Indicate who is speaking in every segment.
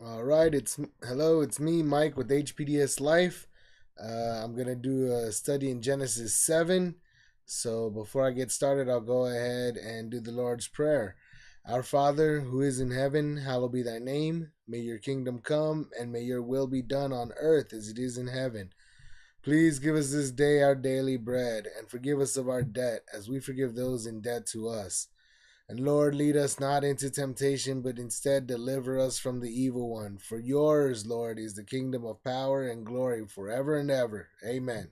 Speaker 1: All right, it's me, Mike, with HPDS Life. I'm gonna do a study in Genesis 7. So before I get started, I'll go ahead and do the Lord's Prayer. Our Father, who is in heaven, hallowed be thy name. May your kingdom come, and may your will be done on earth as it is in heaven. Please give us this day our daily bread, and forgive us of our debt, as we forgive those in debt to us. And Lord, lead us not into temptation, but instead deliver us from the evil one. For yours, Lord, is the kingdom of power and glory forever and ever. Amen.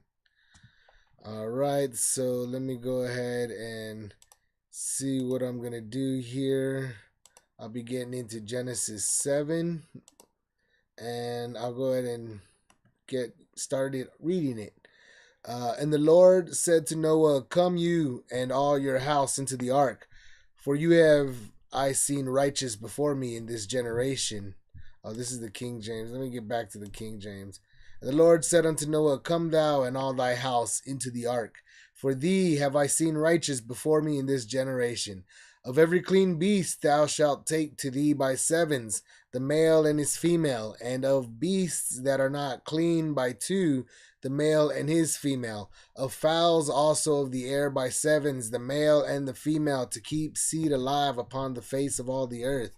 Speaker 1: All right, so let me go ahead and see what I'm going to do here. I'll be getting into Genesis 7, and I'll go ahead and get started reading it. And the Lord said to Noah, Come you and all your house into the ark, for you have I seen righteous before me in this generation. Oh, this is the King James. Let me get back to the King James. And the Lord said unto Noah, Come thou and all thy house into the ark, for thee have I seen righteous before me in this generation. Of every clean beast thou shalt take to thee by sevens, the male and his female, and of beasts that are not clean by two, the male and his female, of fowls also of the air by sevens, the male and the female, to keep seed alive upon the face of all the earth.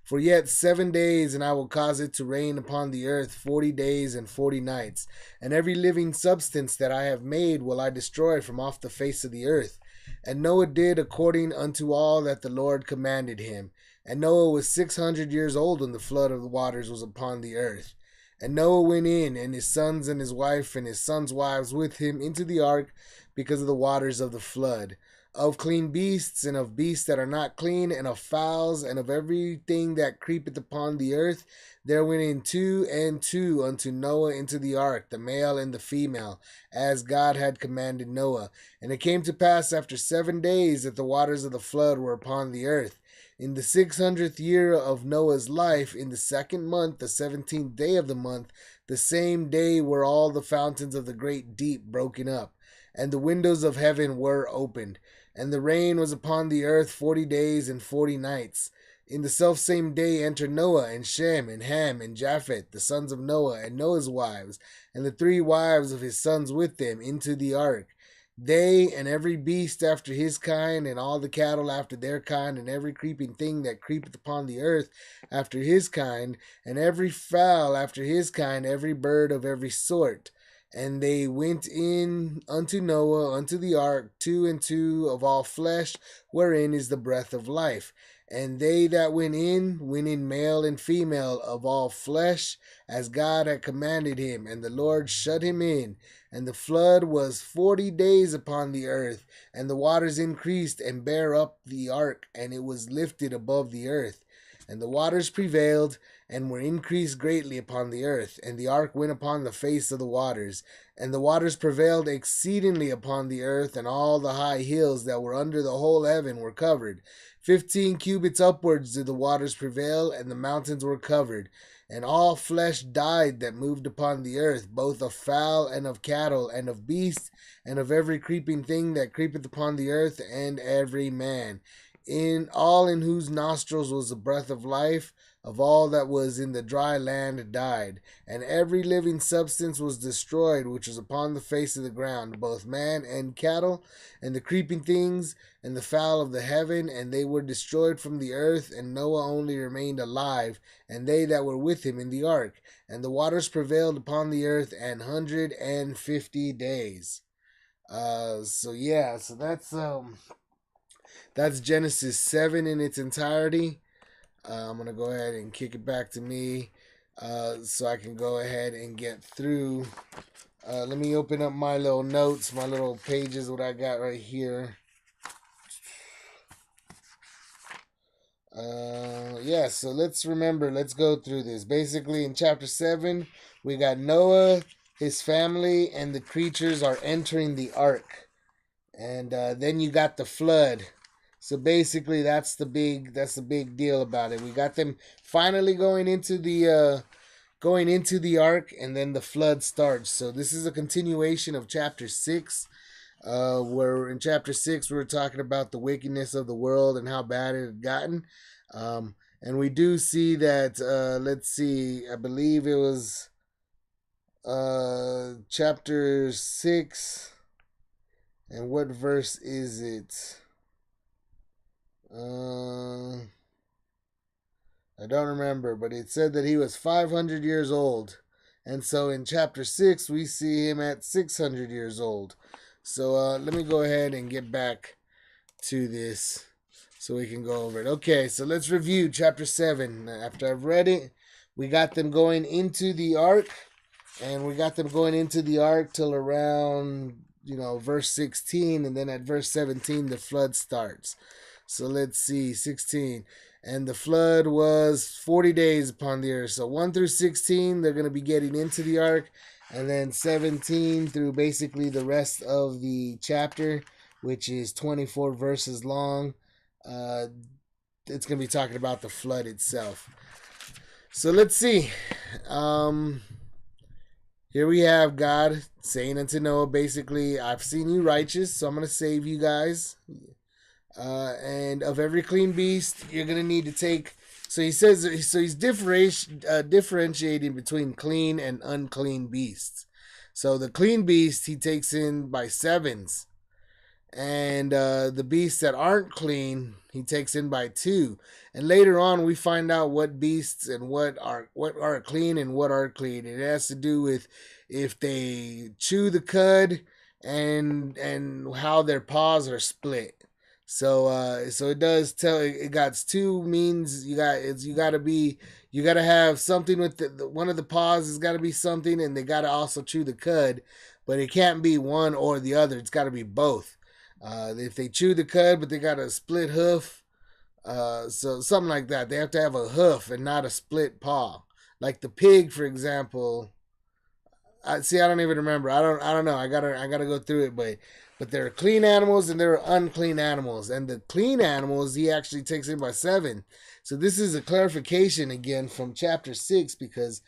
Speaker 1: For yet 7 days, and I will cause it to rain upon the earth 40 days and 40 nights, and every living substance that I have made will I destroy from off the face of the earth. And Noah did according unto all that the Lord commanded him. And Noah was 600 years old when the flood of the waters was upon the earth. And Noah went in, and his sons and his wife and his sons' wives with him into the ark, because of the waters of the flood. Of clean beasts, and of beasts that are not clean, and of fowls, and of everything that creepeth upon the earth, there went in two and two unto Noah into the ark, the male and the female, as God had commanded Noah. And it came to pass after 7 days that the waters of the flood were upon the earth. In the 600th year of Noah's life, in the 2nd month, the 17th day of the month, the same day were all the fountains of the great deep broken up, and the windows of heaven were opened. And the rain was upon the earth 40 days and 40 nights. In the selfsame day entered Noah, and Shem, and Ham, and Japheth, the sons of Noah, and Noah's wives, and the 3 wives of his sons with them, into the ark. They and every beast after his kind, and all the cattle after their kind, and every creeping thing that creepeth upon the earth after his kind, and every fowl after his kind, every bird of every sort. And they went in unto Noah unto the ark, 2 and 2 of all flesh, wherein is the breath of life. And they that went in male and female of all flesh, as God had commanded him. And the Lord shut him in. And the flood was 40 days upon the earth, and the waters increased and bare up the ark, and it was lifted above the earth. And the waters prevailed, and were increased greatly upon the earth, and the ark went upon the face of the waters. And the waters prevailed exceedingly upon the earth, and all the high hills that were under the whole heaven were covered. 15 cubits upwards did the waters prevail, and the mountains were covered. And all flesh died that moved upon the earth, both of fowl and of cattle, and of beasts, and of every creeping thing that creepeth upon the earth, and every man. In whose nostrils was the breath of life, of all that was in the dry land died, and every living substance was destroyed which was upon the face of the ground, both man and cattle, and the creeping things, and the fowl of the heaven, and they were destroyed from the earth, and Noah only remained alive, and they that were with him in the ark. And the waters prevailed upon the earth 150 days. So that's Genesis 7 in its entirety. I'm going to go ahead and kick it back to me so I can go ahead and get through. Let me open up my little notes, my little pages, what I got right here. So let's go through this. Basically, in chapter 7, we got Noah, his family, and the creatures are entering the ark. And then you got the flood. So basically, that's the big deal about it. We got them finally going into the ark, and then the flood starts. So this is a continuation of chapter 6. Where in chapter 6 we were talking about the wickedness of the world and how bad it had gotten. And we do see that, let's see, I believe it was chapter 6. And what verse is it? I don't remember, but it said that he was 500 years old. And so in chapter 6, we see him at 600 years old. So let me go ahead and get back to this so we can go over it. Okay, so let's review chapter 7. After I've read it, we got them going into the ark. And we got them going into the ark till around, verse 16. And then at verse 17, the flood starts. So let's see, 16. And the flood was 40 days upon the earth. So 1 through 16, they're going to be getting into the ark. And then 17 through basically the rest of the chapter, which is 24 verses long, it's going to be talking about the flood itself. So let's see. Here we have God saying unto Noah, basically, I've seen you righteous, so I'm going to save you guys. And of every clean beast, you're going to need to take. So he says, so he's differentiating between clean and unclean beasts. So the clean beast he takes in by sevens. And the beasts that aren't clean, he takes in by 2. And later on, we find out what beasts and what are clean and what are clean. It has to do with if they chew the cud and how their paws are split. So it does tell. It got 2 means. You got to have something with one of the paws has got to be something, and they got to also chew the cud, but it can't be one or the other. It's got to be both. If they chew the cud, but they got a split hoof, so something like that. They have to have a hoof and not a split paw. Like the pig, for example. I don't even remember. I don't know. I gotta go through it, but there are clean animals and there are unclean animals. And the clean animals he actually takes in by 7. So this is a clarification again from chapter 6, because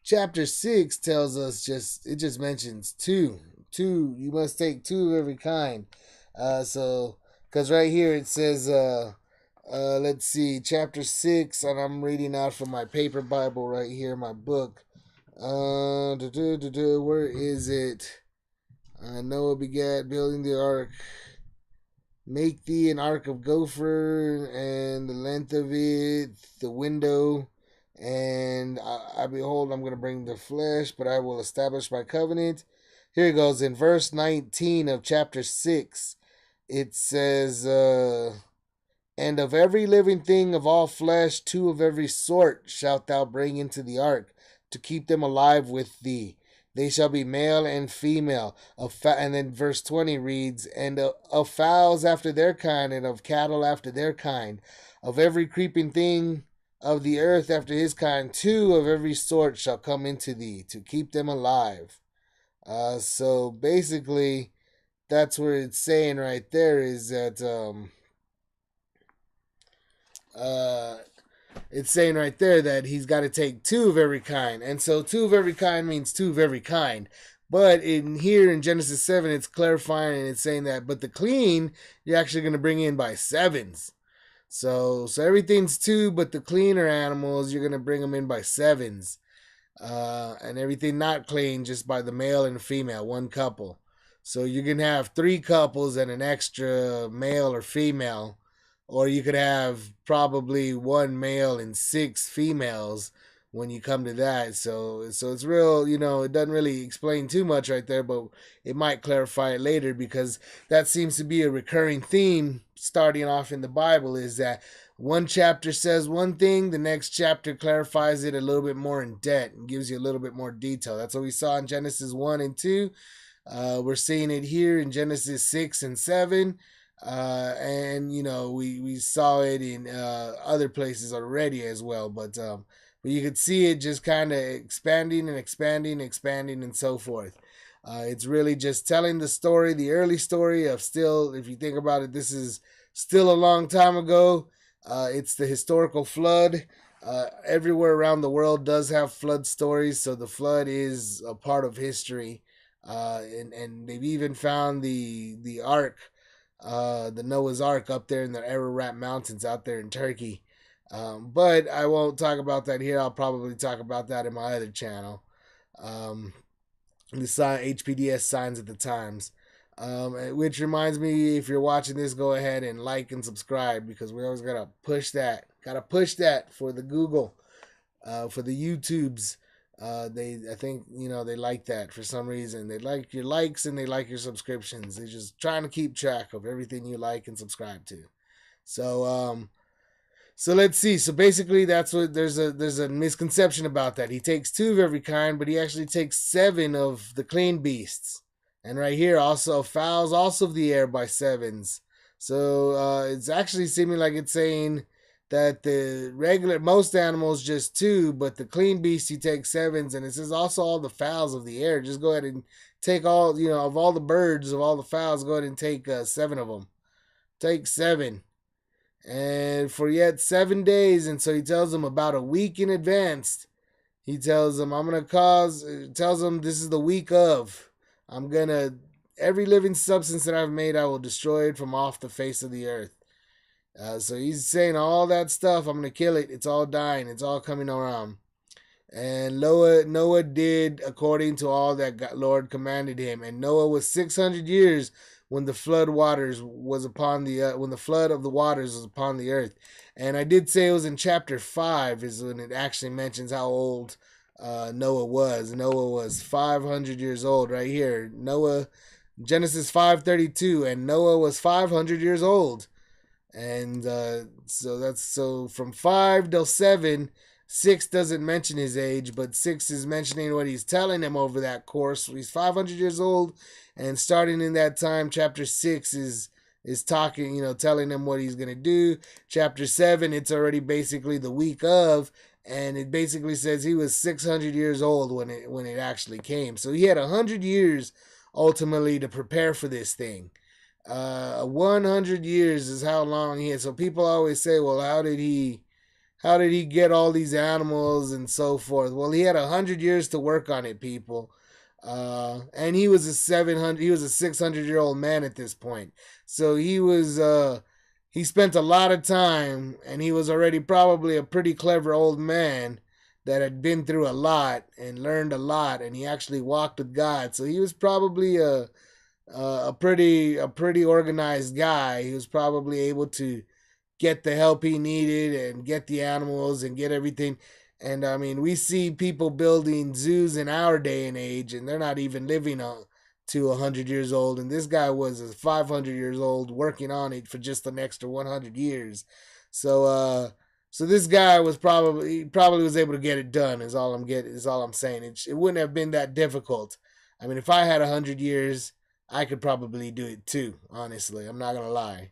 Speaker 1: chapter 6 tells us it just mentions 2. You must take 2 of every kind. So because right here it says let's see, chapter 6, and I'm reading out from my paper Bible right here, my book. Where is it? Noah begat building the ark. Make thee an ark of gopher, and the length of it, the window. And I behold, I'm going to bring the flesh, but I will establish my covenant. Here it goes in verse 19 of chapter 6. It says, and of every living thing of all flesh, 2 of every sort shalt thou bring into the ark, to keep them alive with thee. They shall be male and female. And then verse 20 reads, and of fowls after their kind, and of cattle after their kind, of every creeping thing of the earth after his kind, 2 of every sort shall come into thee, to keep them alive. So basically, that's where it's saying right there is that it's saying right there that he's got to take 2 of every kind. And so 2 of every kind means 2 of every kind. But in here in Genesis 7, it's clarifying and it's saying that, but the clean, you're actually going to bring in by 7s. So everything's 2, but the cleaner animals, you're going to bring them in by 7s. And everything not clean, just by the male and female, 1 couple. So you can have 3 couples and an extra male or female. Or you could have probably 1 male and 6 females when you come to that. So it's real, it doesn't really explain too much right there, but it might clarify it later, because that seems to be a recurring theme starting off in the Bible, is that one chapter says one thing, the next chapter clarifies it a little bit more in depth and gives you a little bit more detail. That's what we saw in Genesis 1 and 2. We're seeing it here in Genesis 6 and 7. And we saw it in other places already as well, but you could see it just kind of expanding and so forth. It's really just telling the story, the early story of, still, if you think about it, this is still a long time ago. It's the historical flood. Everywhere around the world does have flood stories, so the flood is a part of history. And they've even found the ark, the Noah's Ark, up there in the Ararat Mountains out there in Turkey. But I won't talk about that here. I'll probably talk about that in my other channel. Um, the HPDS signs of the times. Which reminds me, if you're watching this, go ahead and like and subscribe, because we always gotta push that. Gotta push that for the Google, for the YouTubes. I think they like that for some reason. They like your likes and they like your subscriptions. They're just trying to keep track of everything you like and subscribe to. So so let's see. So basically, that's what there's a misconception about that. He takes two of every kind, but he actually takes seven of the clean beasts. And right here, also fowls also of the air by sevens. So it's actually seeming like it's saying that the regular most animals just two, but the clean beast he takes sevens, and it says also all the fowls of the air. Just go ahead and take all of all the birds of all the fowls. Go ahead and take seven of them. Take seven and for yet 7 days. And so he tells them about a week in advance. He tells them, tells them this is the week of. Every living substance that I've made, I will destroy it from off the face of the earth. So he's saying all that stuff, I'm going to kill it. It's all dying. It's all coming around. And Noah did according to all that God, Lord commanded him. And Noah was 600 years when the flood waters was upon the when the flood of the waters was upon the earth. And I did say it was in chapter 5 is when it actually mentions how old Noah was. Noah was 500 years old right here. Noah, Genesis 5:32, and Noah was 500 years old. And so from 5 till 7. 6 doesn't mention his age, but 6 is mentioning what he's telling him over that course. He's 500 years old, and starting in that time, chapter 6 is talking, telling him what he's gonna do. Chapter 7, it's already basically the week of, and it basically says he was 600 years old when it actually came. So he had 100 years ultimately to prepare for this thing. 100 years is how long he had. So people always say, well, how did he get all these animals and so forth? Well, he had 100 years to work on it, people. And he was a 600-year-old man at this point. So he spent a lot of time, and he was already probably a pretty clever old man that had been through a lot and learned a lot, and he actually walked with God. So he was probably a pretty organized guy. He was probably able to get the help he needed and get the animals and get everything. And I mean, we see people building zoos in our day and age, and they're not even living to 100 years old. And this guy was 500 years old working on it for just an extra 100 years. So this guy was probably was able to get it done. Is all I'm saying. It wouldn't have been that difficult. I mean, if I had 100 years, I could probably do it too. Honestly, I'm not gonna lie.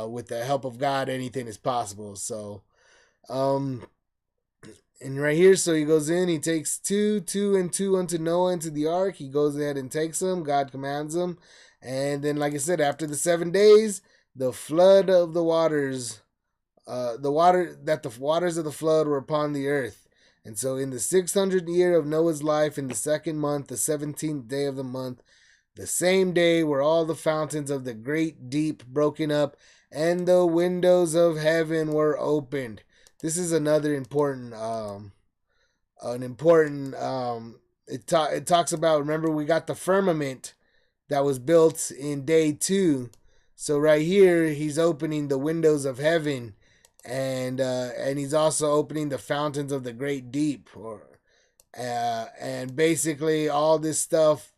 Speaker 1: With the help of God, anything is possible. So, and right here, so he goes in, he takes two and two unto Noah into the ark. He goes ahead and takes them. God commands them. And then, like I said, after the 7 days, the flood of the waters, the waters of the flood were upon the earth. And so in the 600th year of Noah's life, in the 2nd month, the 17th day of the month, the same day were all the fountains of the great deep broken up, and the windows of heaven were opened. This is another important, it talks about, remember, we got the firmament that was built in day 2. So right here, he's opening the windows of heaven, and he's also opening the fountains of the great deep, and basically all this stuff,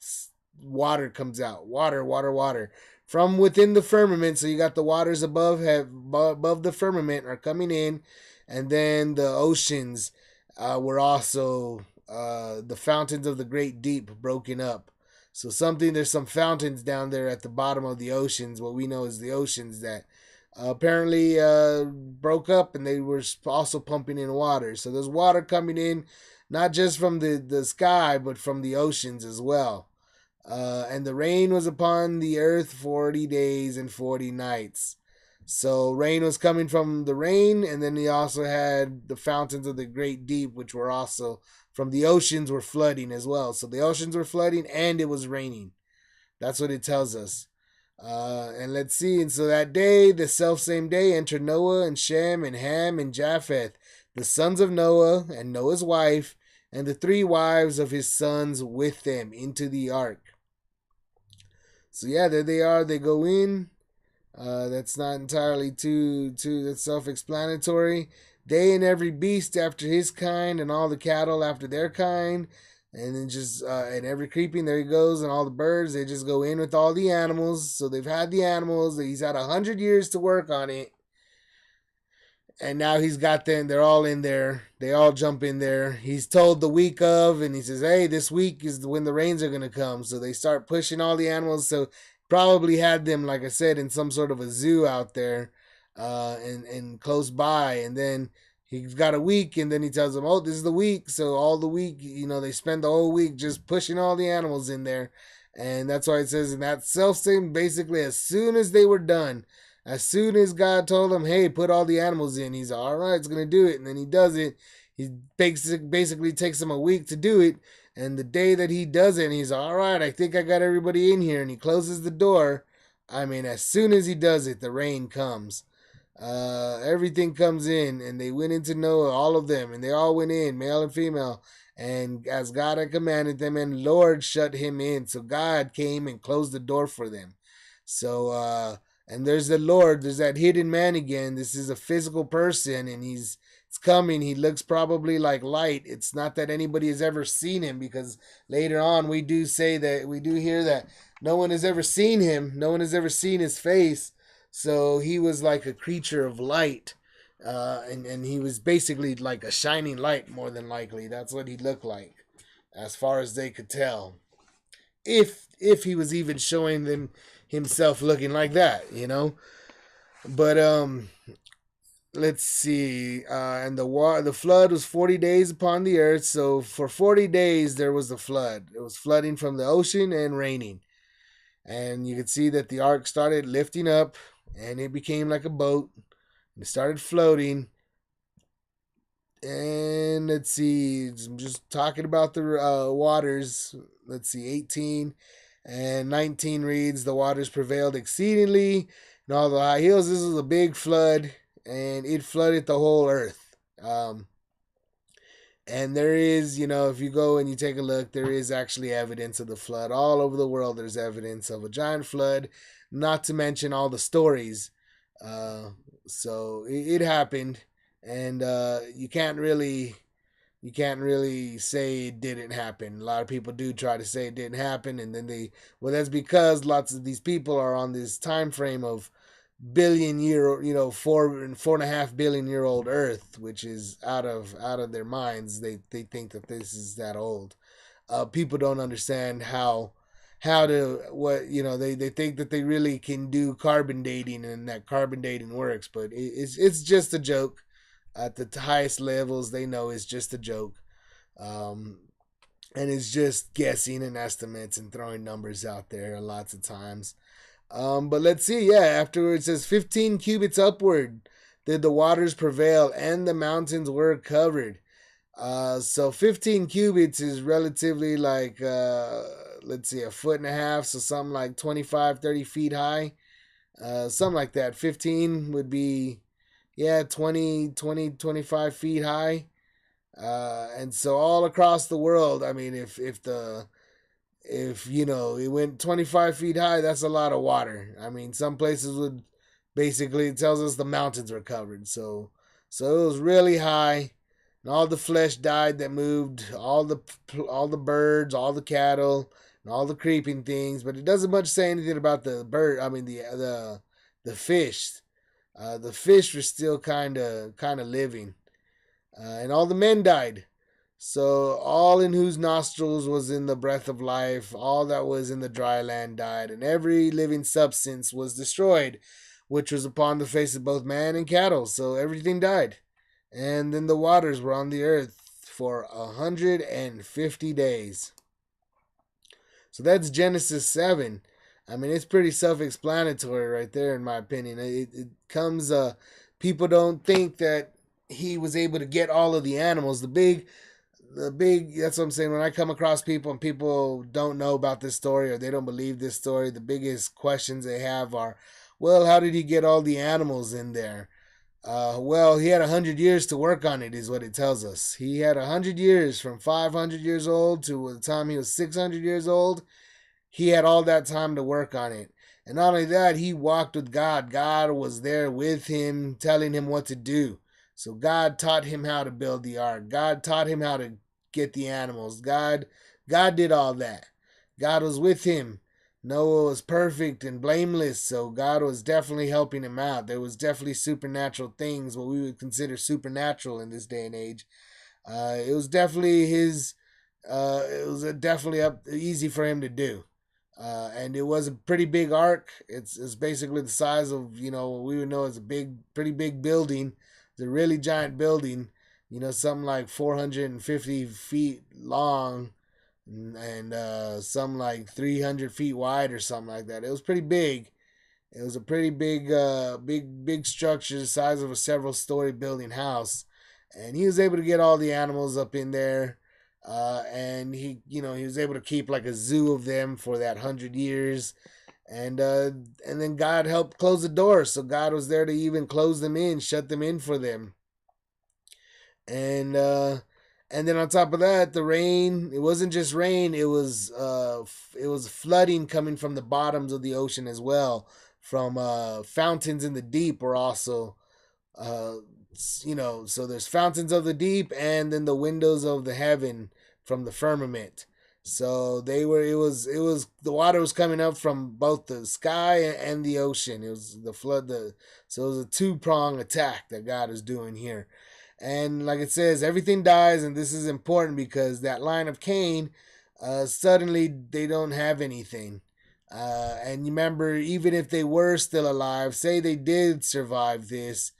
Speaker 1: water comes out, water from within the firmament. So you got the waters above the firmament are coming in, and then the oceans were also the fountains of the great deep broken up. So there's some fountains down there at the bottom of the oceans, what we know as the oceans, that apparently broke up, and they were also pumping in water. So there's water coming in, not just from the sky, but from the oceans as well. And the rain was upon the earth 40 days and 40 nights. So rain was coming from the rain, and then he also had the fountains of the great deep, which were also from the oceans, were flooding as well. So the oceans were flooding, and it was raining. That's what it tells us. And let's see. And so that day, the self same day, entered Noah and Shem and Ham and Japheth, the sons of Noah, and Noah's wife, and the three wives of his sons with them into the ark. So yeah, there they are. They go in. That's not entirely too that's self-explanatory. They and every beast after his kind, and all the cattle after their kind, and then just and every creeping, there he goes, and all the birds, they just go in with all the animals. So they've had the animals. He's had 100 years to work on it, and now he's got them. They're all in there. They all jump in there. He's told the week of, and he says, "Hey, this week is when the rains are gonna come." So they start pushing all the animals. So probably had them, like I said, in some sort of a zoo out there, and close by. And then he's got a week, and then he tells them, "Oh, this is the week." So all the week, they spend the whole week just pushing all the animals in there, and that's why it says in that self same, basically, as soon as they were done. As soon as God told him, "Hey, put all the animals in," he's all right, it's gonna do it, and then he does it. He basically takes him a week to do it, and the day that he does it, he's all right. I think I got everybody in here, and he closes the door. I mean, as soon as he does it, the rain comes. Everything comes in, and they went into Noah, all of them, and they all went in, male and female, and as God had commanded them, and Lord shut him in. So God came and closed the door for them. So and there's the Lord, there's that hidden man again. This is a physical person, and it's coming. He looks probably like light. It's not that anybody has ever seen him, because later on we do hear that no one has ever seen him. No one has ever seen his face. So he was like a creature of light. And he was basically like a shining light, more than likely. That's what he looked like, as far as they could tell. If he was even showing them himself looking like that. But let's see. And the flood was 40 days upon the earth. So for 40 days there was a flood. It was flooding from the ocean and raining. And you could see that the ark started lifting up, and it became like a boat. And it started floating. And let's see, I'm just talking about the waters. Let's see, 18 and 19 reads, the waters prevailed exceedingly and all the high hills. This was a big flood, and it flooded the whole earth. And there is, if you go and you take a look, there is actually evidence of the flood. All over the world, there's evidence of a giant flood, not to mention all the stories. So it happened, and you can't really say it didn't happen. A lot of people do try to say it didn't happen, and then that's because lots of these people are on this time frame of billion year, 4.5 billion year old Earth, which is out of their minds. They think that this is that old. People don't understand how to what they think that they really can do carbon dating, and that carbon dating works, but it's just a joke. At the highest levels, they know it's just a joke. And it's just guessing and estimates and throwing numbers out there lots of times. But let's see. Yeah, afterwards it says 15 cubits upward did the waters prevail, and the mountains were covered. So 15 cubits is relatively like, let's see, a foot and a half. So something like 25, 30 feet high. Something like that. 15 would be, 20, 25 feet high. And so all across the world, I mean, if it went 25 feet high, that's a lot of water. I mean, some places would basically, it tells us the mountains were covered. So it was really high, and all the flesh died that moved, all the birds, all the cattle, and all the creeping things. But it doesn't much say anything about the bird. I mean, the fish. The fish were still kind of living, and all the men died. So all in whose nostrils was in the breath of life, all that was in the dry land died, and every living substance was destroyed, which was upon the face of both man and cattle. So everything died. And then the waters were on the earth for 150 days. So that's Genesis 7. I mean, it's pretty self-explanatory right there, in my opinion. It comes, people don't think that he was able to get all of the animals. the big, that's what I'm saying. When I come across people and people don't know about this story or they don't believe this story, the biggest questions they have are, well, how did he get all the animals in there? Well, he had 100 years to work on it, is what it tells us. He had 100 years, from 500 years old to the time he was 600 years old. He had all that time to work on it. And not only that, he walked with God. God was there with him, telling him what to do. So God taught him how to build the ark. God taught him how to get the animals. God did all that. God was with him. Noah was perfect and blameless, so God was definitely helping him out. There was definitely supernatural things, what we would consider supernatural in this day and age. It was definitely his. It was definitely easy for him to do. And it was a pretty big ark. It's basically the size of, what we would know as a pretty big building. It's a really giant building, something like 450 feet long, and some like 300 feet wide or something like that. It was pretty big. It was a pretty big structure, the size of a several-story building house, and he was able to get all the animals up in there. And he was able to keep like a zoo of them for that 100 years, and then God helped close the door, so God was there to even close them in, shut them in for them, and then on top of that, the rain. It wasn't just rain; it was flooding coming from the bottoms of the ocean as well, from fountains in the deep were also uh, so there's fountains of the deep and then the windows of the heaven from the firmament. So it was the water was coming up from both the sky and the ocean. It was the flood. So it was a two-prong attack that God is doing here. And like it says, everything dies, and this is important because that line of Cain, suddenly they don't have anything. And you remember, even if they were still alive, say they did survive this,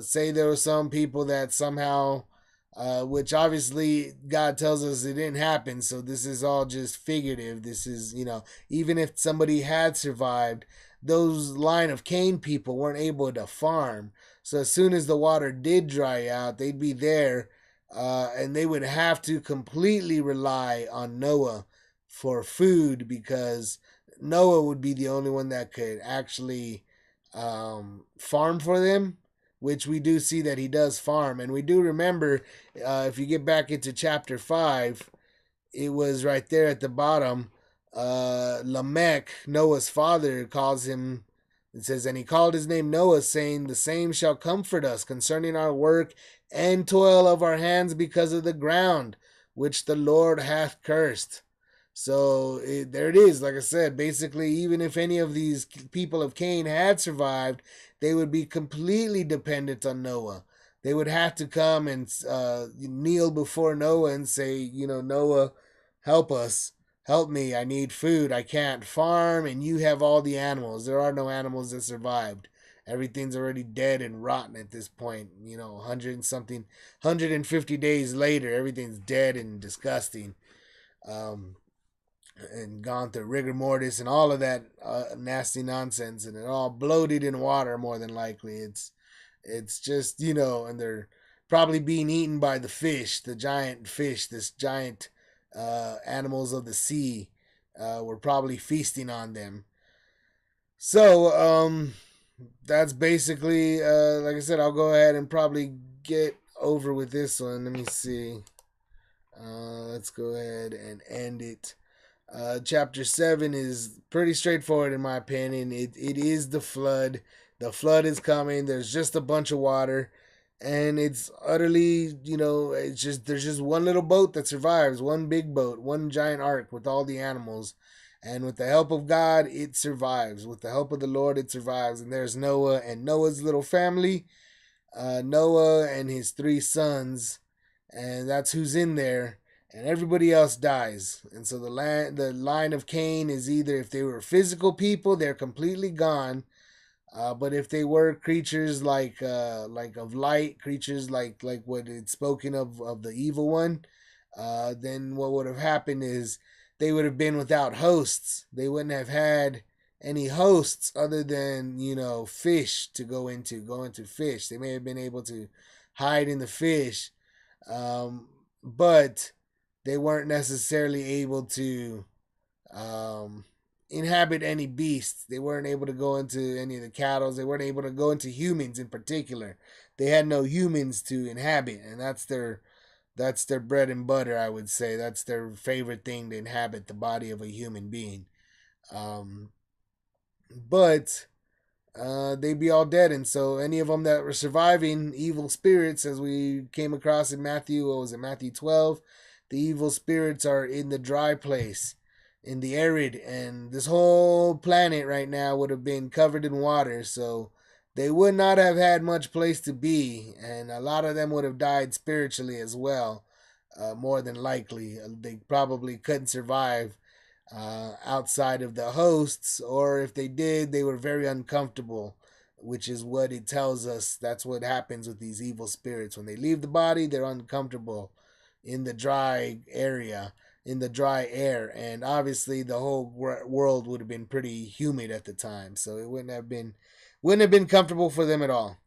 Speaker 1: say there were some people that somehow, which obviously God tells us it didn't happen, so this is all just figurative. This is, even if somebody had survived, those line of Cain people weren't able to farm. So as soon as the water did dry out, they'd be there, and they would have to completely rely on Noah for food, because Noah would be the only one that could actually farm for them, which we do see that he does farm. And we do remember, if you get back into chapter 5, it was right there at the bottom. Lamech, Noah's father, calls him. It says, and he called his name Noah, saying, the same shall comfort us concerning our work and toil of our hands because of the ground, which the Lord hath cursed. So there it is. Like I said, basically, even if any of these people of Cain had survived, they would be completely dependent on Noah. They would have to come and kneel before Noah and say, Noah, help us. Help me. I need food. I can't farm, and you have all the animals. There are no animals that survived. Everything's already dead and rotten at this point. 100 and something, 150 days later, everything's dead and disgusting. And gone through rigor mortis and all of that nasty nonsense, and it all bloated in water more than likely. It's just, and they're probably being eaten by the fish, the giant fish, this giant animals of the sea were probably feasting on them. So that's basically, like I said, I'll go ahead and probably get over with this one. Let me see. Let's go ahead and end it. Chapter 7 is pretty straightforward in my opinion. It is the flood. The flood is coming. There's just a bunch of water, and it's utterly, it's just, there's just one little boat that survives, one big boat, one giant ark with all the animals. And with the help of God, it survives. With the help of the Lord, it survives. And there's Noah and Noah's little family, Noah and his 3 sons, and that's who's in there. And everybody else dies. And so the line of Cain is either, if they were physical people, they're completely gone. But if they were creatures like of light, creatures like what it's spoken of the evil one, then what would have happened is they would have been without hosts. They wouldn't have had any hosts other than, fish to go into fish. They may have been able to hide in the fish. but they weren't necessarily able to um, inhabit any beasts. They weren't able to go into any of the cattle. They weren't able to go into humans in particular. They had no humans to inhabit, and that's their bread and butter. I would say that's their favorite thing, to inhabit the body of a human being. Um, but they'd be all dead. And so any of them that were surviving, evil spirits, as we came across in Matthew, what was it, Matthew 12, the evil spirits are in the dry place, in the arid, and this whole planet right now would have been covered in water. So they would not have had much place to be, and a lot of them would have died spiritually as well. More than likely, they probably couldn't survive outside of the hosts, or if they did, they were very uncomfortable, which is what it tells us. That's what happens with these evil spirits. When they leave the body, they're uncomfortable in the dry area, in the dry air, and obviously the whole world would have been pretty humid at the time, so it wouldn't have been comfortable for them at all.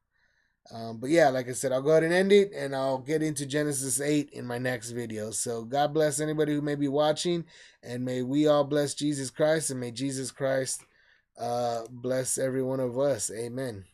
Speaker 1: But yeah, like I said, I'll go ahead and end it, and I'll get into Genesis 8 in my next video. So God bless anybody who may be watching, and may we all bless Jesus Christ, and may Jesus Christ bless every one of us. Amen.